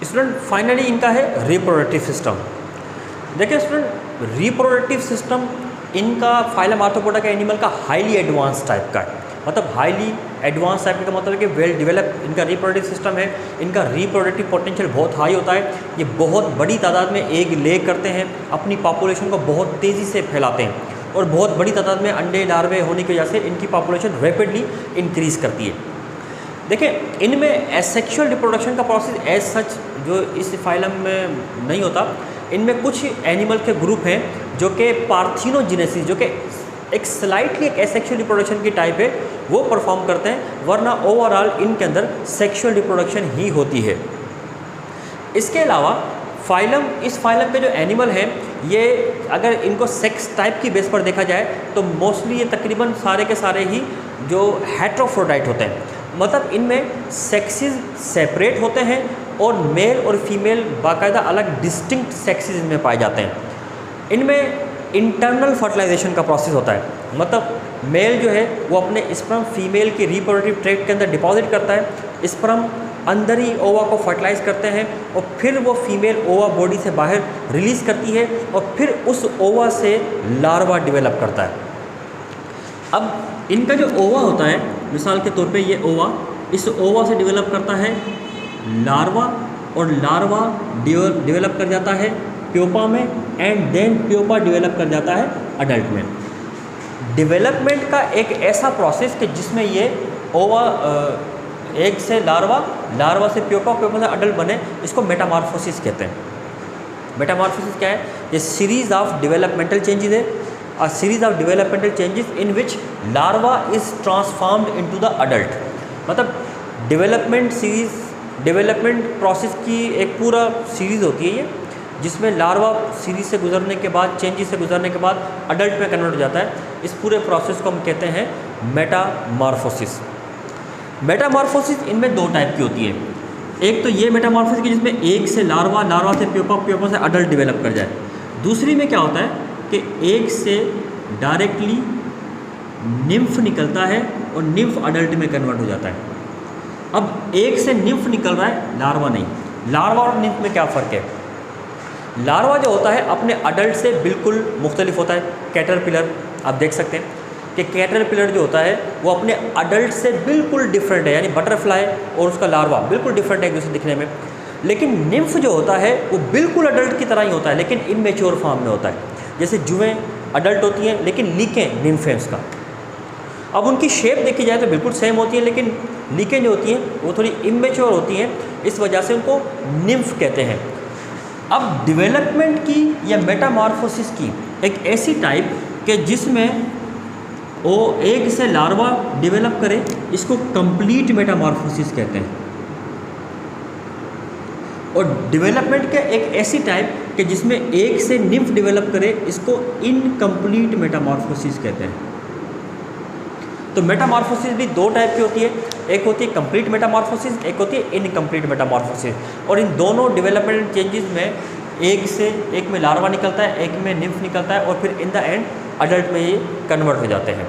Student finally इनका है reproductive system. देखिए स्टूडेंट, रिप्रोडक्टिव सिस्टम इनका फाइलम आर्थ्रोपोडा का एनिमल का हाईली एडवांस टाइप का है। मतलब हाईली एडवांस टाइप का मतलब है कि वेल डेवलप इनका रिप्रोडक्टिव सिस्टम है। इनका रिप्रोडक्टिव पोटेंशियल बहुत हाई होता है। ये बहुत बड़ी तादाद में एग ले करते हैं, अपनी पॉपुलेशन को बहुत तेज़ी से फैलाते हैं और बहुत बड़ी तादाद में अंडे लार्वे होने की वजह से इनकी पॉपुलेशन रैपिडली इंक्रीज़ करती है। देखिए इनमें एसेक्सुअल रिप्रोडक्शन का प्रोसेस एज सच जो इस फाइलम में नहीं होता। इनमें कुछ एनिमल के ग्रुप हैं जो कि पार्थिनोजेनेसिस, जो कि एक स्लाइटली एक एसेक्सुअल रिप्रोडक्शन की टाइप है, वो परफॉर्म करते हैं, वरना ओवरऑल इनके अंदर सेक्सुअल रिप्रोडक्शन ही होती है। इसके अलावा फाइलम, इस फाइलम के जो एनिमल हैं ये अगर इनको सेक्स टाइप की बेस पर देखा जाए तो मोस्टली ये तकरीबन सारे के सारे ही जो हेट्रोफ्रोडाइट होते हैं। मतलब इनमें सेक्सेस सेपरेट होते हैं और मेल और फीमेल बाकायदा अलग डिस्टिंक्ट सेक्सेस इनमें पाए जाते हैं। इनमें इंटरनल फर्टिलाइजेशन का प्रोसेस होता है। मतलब मेल जो है वो अपने स्पर्म फीमेल की रिप्रोडक्टिव ट्रैक्ट के अंदर डिपॉजिट करता है, स्पर्म अंदर ही ओवा को फर्टिलाइज करते हैं और फिर वो फीमेल ओवा बॉडी से बाहर रिलीज़ करती है और फिर उस ओवा से लार्वा डेवलप करता है। अब इनका जो ओवा होता है, मिसाल के तौर पे ये ओवा, इस ओवा से डेवलप करता है लार्वा और लार्वा डेवलप कर जाता है प्योपा में एंड देन प्योपा डेवलप कर जाता है अडल्ट में। डेवलपमेंट का एक ऐसा प्रोसेस कि जिसमें ये ओवा एग से लार्वा, लार्वा से प्योपा, प्योपा से अडल्ट बने, इसको मेटामॉर्फोसिस कहते हैं। मेटामॉर्फोसिस क्या है? ये सीरीज ऑफ डेवलपमेंटल चेंजेस है, a series of developmental changes in which larva is transformed into the adult। मतलब डेवलपमेंट सीरीज, डेवलपमेंट प्रोसेस की एक पूरा सीरीज़ होती है ये, जिसमें लार्वा सीरीज से गुजरने के बाद, चेंजेस से गुजरने के बाद अडल्ट में कन्वर्ट हो जाता है। इस पूरे प्रोसेस को हम कहते हैं मेटामॉर्फोसिस। मेटामॉर्फोसिस इनमें दो टाइप की होती है। एक तो ये मेटामॉर्फोसिस की जिसमें एग से लार्वा, लार्वा से प्योपा, प्योपा से अडल्ट डेवलप कर जाए। दूसरी में क्या होता है कि एग से डायरेक्टली निम्फ निकलता है और निम्फ अडल्ट में कन्वर्ट हो जाता है। अब एग से निम्फ निकल रहा है, लार्वा नहीं। लार्वा और निम्फ में क्या फ़र्क है? लार्वा जो होता है अपने अडल्ट से बिल्कुल मुख्तलिफ होता है। कैटरपिलर आप देख सकते हैं कि कैटरपिलर जो होता है वो अपने अडल्ट से बिल्कुल डिफरेंट है, यानी बटरफ्लाई और उसका लार्वा बिल्कुल डिफरेंट है एक दूसरे दिखने में। लेकिन निम्फ जो होता है वो बिल्कुल अडल्ट की तरह ही होता है, लेकिन इमेच्योर फॉर्म में होता है। जैसे जुएँ अडल्ट होती हैं लेकिन लीकें निम्फ है उसका। अब उनकी शेप देखी जाए तो बिल्कुल सेम होती है, लेकिन लीकें जो होती हैं वो थोड़ी इमेच्योर होती हैं, इस वजह से उनको निम्फ कहते हैं। अब डेवलपमेंट की या मेटामॉर्फोसिस की एक ऐसी टाइप कि जिसमें वो एग से लार्वा डेवलप करे, इसको कंप्लीट मेटामॉर्फोसिस कहते हैं। और डेवलपमेंट के एक ऐसी टाइप कि जिसमें एग से निम्फ डेवलप करे, इसको इनकम्प्लीट मेटामॉर्फोसिस कहते हैं। तो मेटामॉर्फोसिस भी दो टाइप की होती है, एक होती है कंप्लीट मेटामॉर्फोसिस, एक होती है इनकम्प्लीट मेटामॉर्फोसिस। और इन दोनों डेवलपमेंट चेंजेस में एक में लार्वा निकलता है, एक में निम्फ निकलता है और फिर इन द एंड अडल्ट में ये कन्वर्ट हो जाते हैं।